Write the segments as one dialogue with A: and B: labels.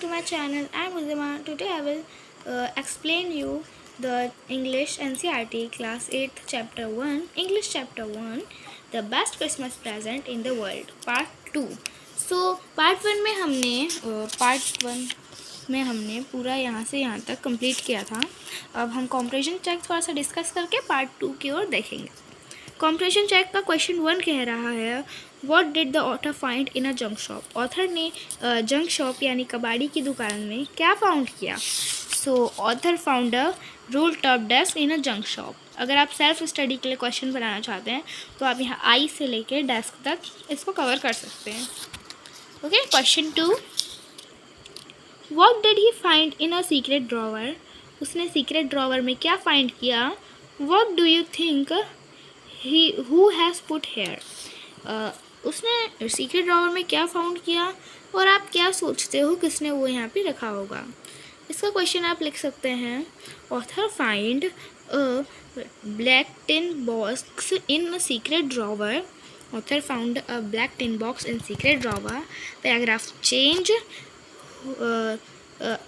A: to my channel. I am Uzima. Today I will explain you the English NCERT Class 8th Chapter 1 English Chapter 1 The Best Christmas Present in the World Part 2. So Part 1 में हमने पूरा यहाँ से यहाँ तक complete किया था. अब हम कॉम्प्रिहेंशन चेक थोड़ा सा डिस्कस करके पार्ट 2 की ओर देखेंगे. कॉम्प्रिहेंशन चेक का क्वेश्चन 1 कह रहा है what did the author find in a junk shop. Author ने जंक शॉप यानी कबाड़ी की दुकान में क्या फाउंड किया. सो author found a rule top desk in a junk shop. अगर आप सेल्फ स्टडी के लिए क्वेश्चन बनाना चाहते हैं तो आप यहाँ आई से लेके डेस्क तक इसको कवर कर सकते हैं. Okay. Question 2 what did he find in a secret drawer. उसने सीक्रेट ड्रॉवर में क्या फाइंड किया. What do you think who has put here. उसने सीक्रेट ड्रॉवर में क्या फाउंड किया और आप क्या सोचते हो किसने वो यहाँ पे रखा होगा. इसका क्वेश्चन आप लिख सकते हैं author find a black tin box in secret drawer. Author found a black tin box in secret drawer. Paragraph change.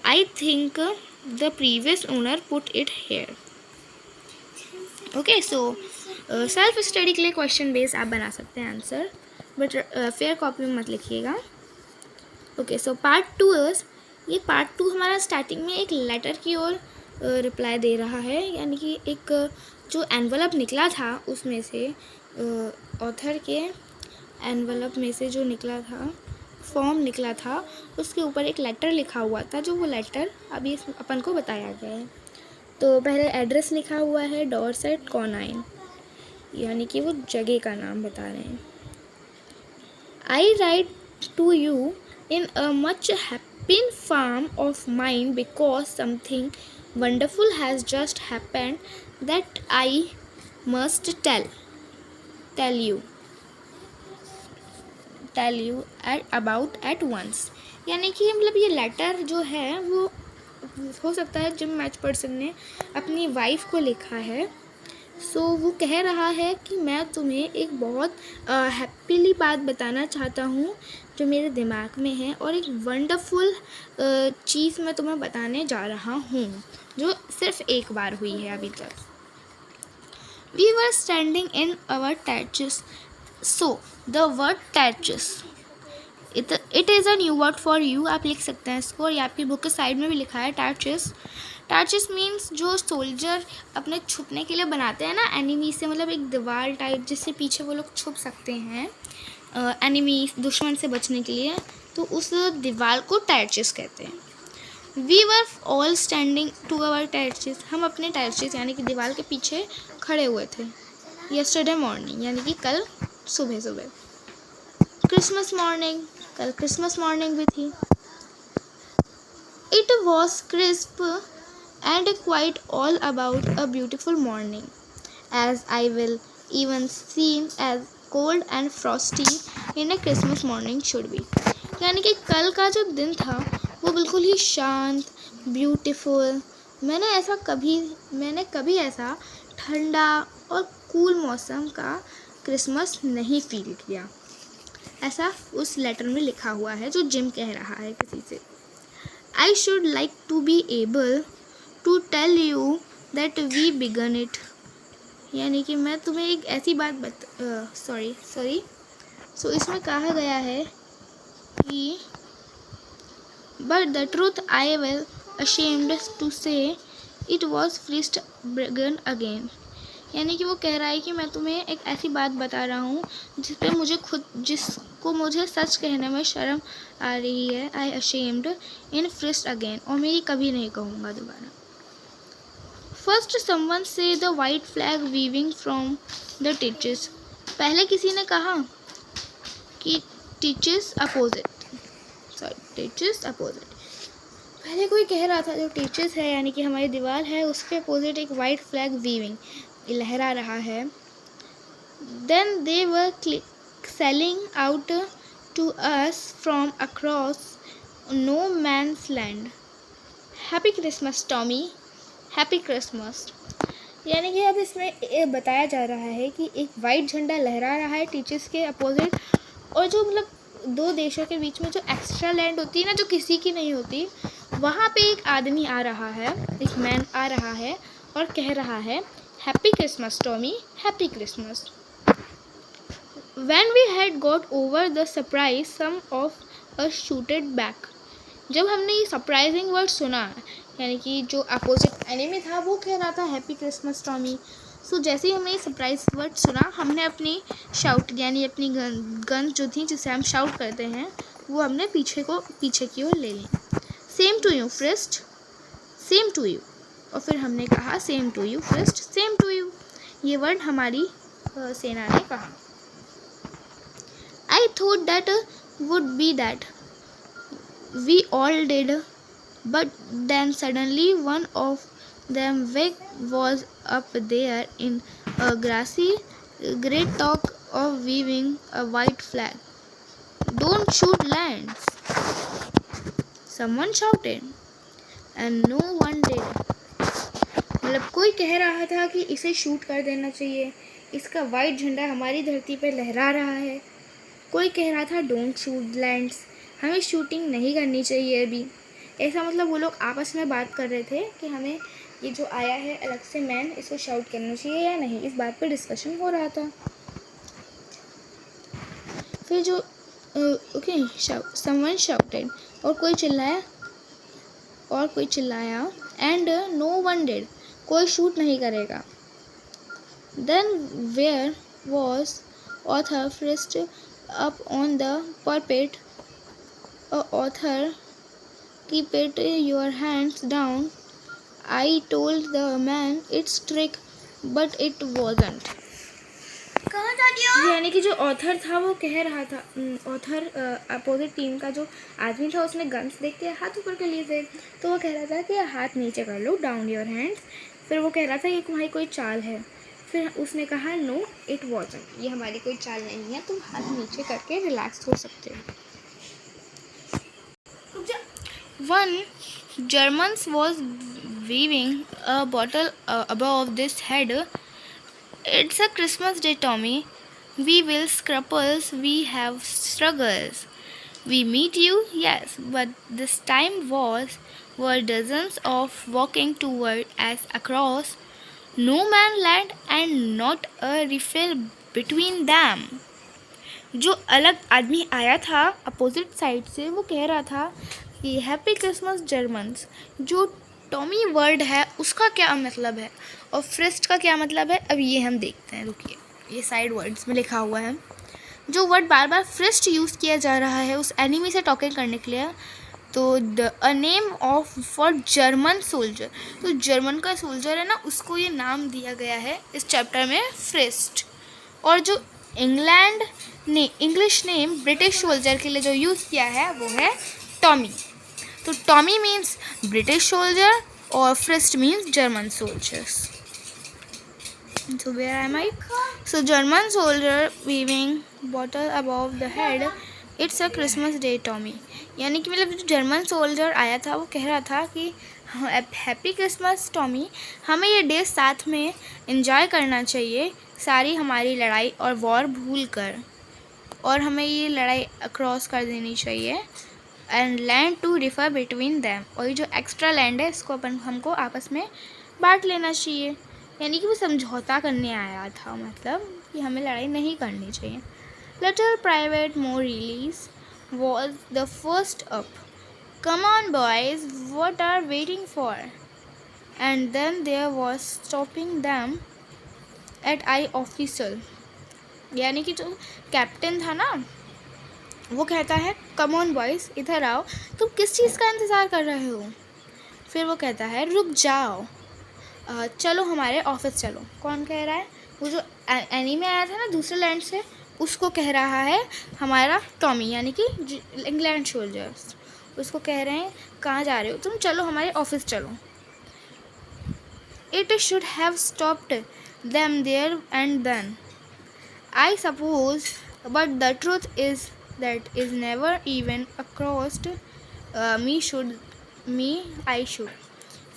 A: I think the previous owner put it here. Okay. So self study के लिए question base आप बना सकते हैं answer, but fair copy में मत लिखिएगा. Okay. So part 2 ये पार्ट 2 हमारा स्टार्टिंग में एक लेटर की ओर रिप्लाई दे रहा है. यानी कि एक जो एनवलप निकला था उसमें से ऑथर के एनवलप में से जो निकला था फॉर्म निकला था उसके ऊपर एक लेटर लिखा हुआ था. जो वो लेटर अभी अपन को बताया गया है. तो पहले एड्रेस लिखा हुआ है डॉरसेट कॉनाइन, यानी कि वो जगह का नाम बता रहे हैं. I write to you in a much happy frame of mind because something wonderful has just happened that I must tell you about at once. यानी कि मतलब ये लेटर जो है वो हो सकता है जिम मैच पर्सन ने अपनी वाइफ को लिखा है. सो वो कह रहा है कि मैं तुम्हें एक बहुत हैप्पीली बात बताना चाहता हूँ जो मेरे दिमाग में है और एक वंडरफुल चीज़ मैं तुम्हें बताने जा रहा हूँ जो सिर्फ एक बार हुई है अभी तक. We were standing in our trenches. So the word trenches it is a new word for you. आप लिख सकते हैं इसको, और ये आपकी बुक के साइड में भी लिखा है टैचेस. टैचेस मीन्स जो सोल्जर अपने छुपने के लिए बनाते हैं ना एनिमी से, मतलब एक दीवार टाइप जिससे पीछे वो लोग छुप सकते हैं एनिमी दुश्मन से बचने के लिए, तो उस दीवार को टैचेस कहते हैं. We were all standing to our trenches. हम अपने टैचेस यानी कि दीवार के पीछे खड़े हुए थे. यस्टरडे मॉर्निंग यानी कि कल सुबह. क्रिसमस मॉर्निंग, कल क्रिसमस मॉर्निंग भी थी. It was crisp and quite all about a beautiful morning, as I will even seem as cold and frosty in a Christmas morning should be. यानी कि कल का जो दिन था वो बिल्कुल ही शांत ब्यूटीफुल. मैंने कभी ऐसा ठंडा और कूल मौसम का क्रिसमस नहीं फील किया. ऐसा उस लेटर में लिखा हुआ है जो जिम कह रहा है किसी से. I should like to be able to tell you that we began it. यानी कि मैं तुम्हें एक ऐसी बात सॉरी सो इसमें कहा गया है कि but the truth I will ashamed to say it was first begun again. यानी कि वो कह रहा है कि मैं तुम्हें एक ऐसी बात बता रहा हूँ जिसको मुझे सच कहने में शर्म आ रही है. आई ashamed in first again, और मैं ये कभी नहीं कहूँगा दोबारा. फर्स्ट समवन से the white flag weaving from the teachers. पहले किसी ने कहा कि टीचर्स अपोजिट. पहले कोई कह रहा था जो टीचर्स है यानी कि हमारी दीवार है उसके अपोजिट एक वाइट फ्लैग वीविंग लहरा रहा है. Then they were selling out to us from across no man's land. Happy Christmas Tommy, happy Christmas. यानी कि अब इसमें बताया जा रहा है कि एक वाइट झंडा लहरा रहा है टीचर्स के अपोजिट, और जो मतलब दो देशों के बीच में जो एक्स्ट्रा लैंड होती है ना, जो किसी की नहीं होती, वहाँ पे एक आदमी आ रहा है, एक मैन आ रहा है और कह रहा है, happy Christmas Tommy, happy Christmas. When we had got over the surprise, some of us shooted back. जब हमने ये सरप्राइजिंग वर्ड सुना, यानी कि जो अपोजिट एनिमी था वो कह रहा था हैप्पी क्रिसमस टॉमी, सो जैसे ही हमने ये सरप्राइज वर्ड सुना, हमने अपनी शाउट यानी अपनी गन जो थी जिसे हम शाउट करते हैं, वो हमने पीछे की ओर ले ली। Same to you Fritz, same to you, और फिर हमने कहा same to you Fritz, same to you, ये वर्ड हमारी सेना ने कहा। I thought that would be that. We all did, but then suddenly one of them was up there in a grassy great talk of waving a white flag. Don't shoot lands, someone shouted, and no one did. मतलब कोई कह रहा था कि इसे shoot कर देना चाहिए, इसका वाइट झंडा हमारी धरती पर लहरा रहा है। कोई कह रहा था डोंट शूट लैंड्स, हमें शूटिंग नहीं करनी चाहिए अभी। ऐसा मतलब वो लोग आपस में बात कर रहे थे कि हमें ये जो आया है अलग से मैन, इसको शाउट करना चाहिए या नहीं, इस बात पर डिस्कशन हो रहा था। फिर जो समवन शाउटेड, और कोई चिल्लाया एंड नो वन डिड, कोई शूट नहीं करेगा। Then where was other Fritz up on the pulpit. Author, keep it your hands down. I told the man it's trick, but it wasn't. यानी कि जो author था वो कह रहा था, ऑथर अपोजिट टीम का जो आदमी था उसने गन्स देख के हाथ ऊपर कर लिए थे, तो वो कह रहा था कि हाथ नीचे कर लो, डाउन योर हैंड्स। फिर वो कह रहा था कि तुम्हारी कोई चाल है, फिर उसने कहा नो इट वॉजंट, ये हमारी कोई चाल नहीं है, तुम हाथ नीचे करके रिलैक्स हो सकते हो। One Germans was waving a bottle above this head, it's a Christmas day Tommy, we will scruples, we have struggles, we meet you, yes, but this time were dozens of walking toward us across no man land and not a riffle between them. जो अलग आदमी आया था opposite side से, वो कह रहा था कि हैप्पी क्रिसमस जर्मन्स। जो टॉमी वर्ड है उसका क्या मतलब है और फ्रिस्ट का क्या मतलब है, अब ये हम देखते हैं। रुकिए, ये साइड वर्ड्स में लिखा हुआ है। जो वर्ड बार बार फ्रिस्ट यूज़ किया जा रहा है उस एनिमी से टॉकिंग करने के लिए, तो a name of for German soldier, तो जर्मन का सोल्जर है ना, उसको ये नाम दिया गया है इस चैप्टर में फ्रिस्ट। और जो इंग्लैंड ने इंग्लिश नेम ब्रिटिश सोल्जर के लिए जो यूज़ किया है वो है टॉमी। तो टॉमी मीन्स ब्रिटिश सोल्जर और Fritz means German soldiers. So where am I? So German soldier waving bottle above the head. It's a Christmas day, Tommy. यानी कि मतलब जो जर्मन सोल्जर आया था वो कह रहा था कि हैप्पी क्रिसमस टॉमी, हमें ये डे साथ में एंजॉय करना चाहिए, सारी हमारी लड़ाई और वॉर भूल कर, और हमें ये लड़ाई क्रॉस कर देनी चाहिए and land to refer between them, और ये जो एक्स्ट्रा लैंड है इसको हमको आपस में बांट लेना चाहिए। यानी कि वो समझौता करने आया था, मतलब कि हमें लड़ाई नहीं करनी चाहिए। लिटिल प्राइवेट मोरेलिस was the first up. Come on boys, what are waiting for? And then there was stopping them at eye official. यानी कि जो कैप्टन था ना, वो कहता है कम ऑन बॉयज़, इधर आओ, तुम किस चीज़ का इंतज़ार कर रहे हो। फिर वो कहता है रुक जाओ, चलो हमारे ऑफिस चलो। कौन कह रहा है? वो जो एनीमे आया था ना दूसरे लैंड से, उसको कह रहा है हमारा टॉमी, यानी कि इंग्लैंड सोल्जर्स। उसको कह रहे हैं कहाँ जा रहे हो तुम, चलो हमारे ऑफिस चलो। It should have stopped them there and then I suppose, but the truth is that is never even crossed I should.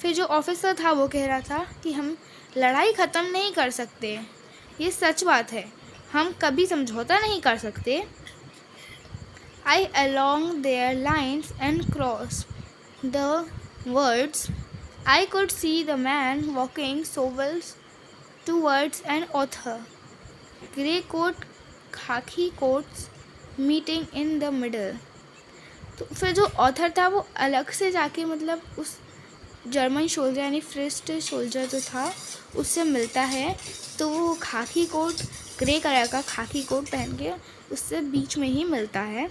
A: फिर जो ऑफिसर था वो कह रहा था कि हम लड़ाई ख़त्म नहीं कर सकते, ये सच बात है, हम कभी समझौता नहीं कर सकते। I along their lines and crossed the words. I could see the man walking soles towards an author. Grey coat, khaki coats meeting in the middle. तो फिर जो ऑथर था वो अलग से जाके मतलब उस जर्मन सोल्जर यानी फर्स्ट सोल्जर जो था उससे मिलता है, तो वो खाकी कोट, ग्रे कलर का खाकी कोट पहन के उससे बीच में ही मिलता है.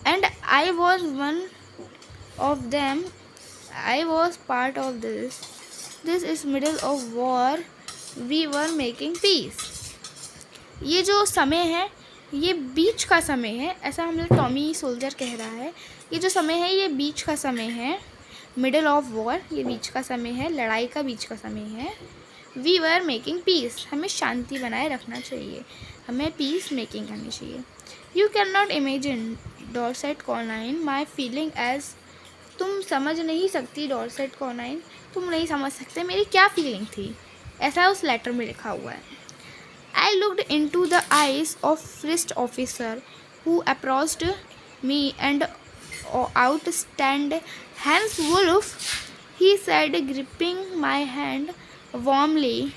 A: And I was one of them, I was part of this is middle of war, we were making peace. ये जो समय है ये बीच का समय है, ऐसा हम लोग टॉमी सोल्जर कह रहा है. ये जो समय है ये बीच का समय है, मिडल ऑफ वॉर ये बीच का समय है, लड़ाई का बीच का समय है. वी वर मेकिंग पीस, हमें शांति बनाए रखना चाहिए, हमें पीस मेकिंग करनी चाहिए. You can not imagine dearest Connie my feeling as, तुम समझ नहीं सकती डॉर्सेट कॉर्नाइन, तुम नहीं समझ सकते मेरी क्या फीलिंग थी, ऐसा उस लेटर में लिखा हुआ है. I looked into the eyes of first officer who approached me and outstand Hans Wolf, he said, gripping my hand warmly.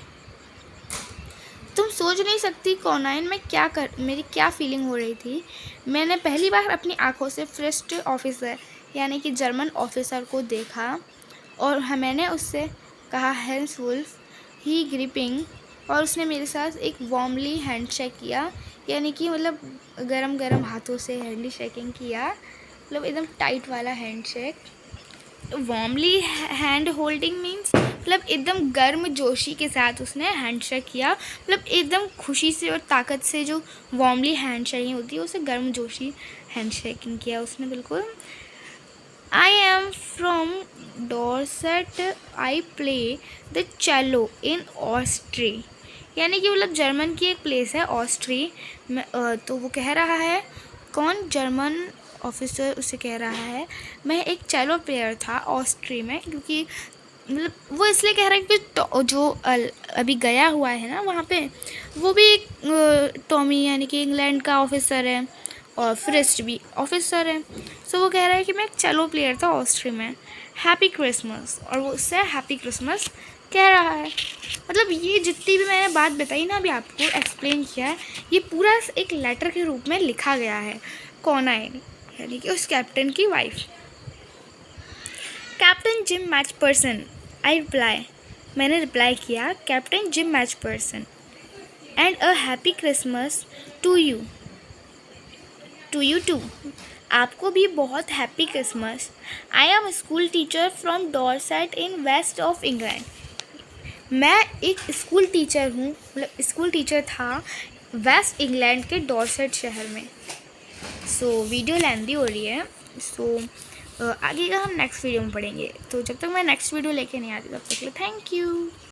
A: तुम सोच नहीं सकती कॉर्नाइन में मेरी क्या फीलिंग हो रही थी. मैंने पहली बार अपनी आंखों से फर्स्ट ऑफिसर यानी कि जर्मन ऑफिसर को देखा और मैंने उससे कहा हैंस वुल्फ, ही ग्रिपिंग, और उसने मेरे साथ एक वार्मली हैंड शेक किया, यानी कि मतलब गरम गरम हाथों से हैंड शेकिंग किया, मतलब एकदम टाइट वाला hand shake. Warmly hand holding means मतलब एकदम गर्म जोशी के साथ उसने हैंड शेक किया, मतलब एकदम खुशी से और ताकत से जो वार्मली हैंड शेकिंग होती है उसे गर्म जोशी हैंड शेकिंग किया उसने बिल्कुल. I am from Dorset. I play the cello in Austria. यानी कि मतलब जर्मन की एक प्लेस है ऑस्ट्री में. तो वो कह रहा है, कौन, जर्मन ऑफिसर उसे कह रहा है मैं एक चेलो प्लेयर था ऑस्ट्री में, क्योंकि मतलब वो इसलिए कह रहा है कि तो जो अभी गया हुआ है ना वहाँ पे वो भी एक टॉमी यानी कि इंग्लैंड का ऑफिसर है और फ्रिस्ट भी ऑफिसर है. सो वो कह रहा है कि मैं एक चेलो प्लेयर था ऑस्ट्री में, हैप्पी क्रिसमस, और वो उससे हैप्पी क्रिसमस कह रहा है. मतलब ये जितनी भी मैंने बात बताई ना अभी आपको एक्सप्लेन किया है, ये पूरा एक लेटर के रूप में लिखा गया है कॉर्नाइन यानी कि उस कैप्टन की wife. Captain Jim match person, I reply, मैंने रिप्लाई किया, captain Jim match person, and a happy Christmas to you too, आपको भी बहुत happy Christmas. I am school teacher from Dorset in west of England, मैं एक school teacher हूँ, मतलब school teacher था वेस्ट इंग्लैंड के डॉर्सेट शहर में. सो वीडियो लेंदी हो रही है, सो आगे का हम नेक्स्ट वीडियो में पढ़ेंगे. तो जब तक मैं नेक्स्ट वीडियो लेके नहीं आती तब तक के लिए थैंक यू.